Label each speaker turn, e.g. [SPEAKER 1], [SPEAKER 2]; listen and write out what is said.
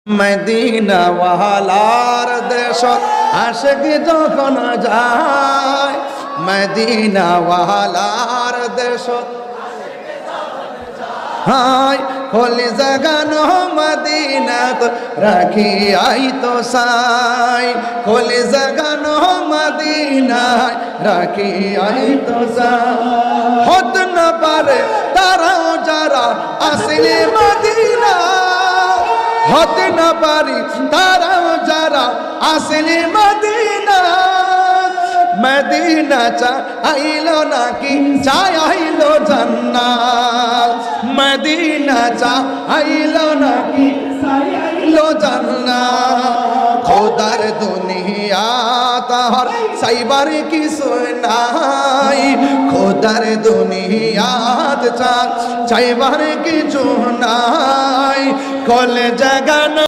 [SPEAKER 1] Medina ওয়ালার দেশ আশিক যখন যায়, মদিনা ওয়ালার দেশ হায় হলি জাগানো মদিনাত রাখি আই তো সাই, হলি জাগানো মদিনায় রাখি আই তো সাই। হত না পারে তারাও যারা আসলে মদিনা, হতে না পারি তারাও যারা আসলে মদিনা। মদিনা চাইলো নাকি চাইলো জান্নাত, মদিনা চাইলো নাকি চাইলো জান্নাত। খোদার দুনিয়া তাহার সাইবার কিছু নাই, খোদার দুনিয়াত চাইবার কিছু নাই। কলে জাগানো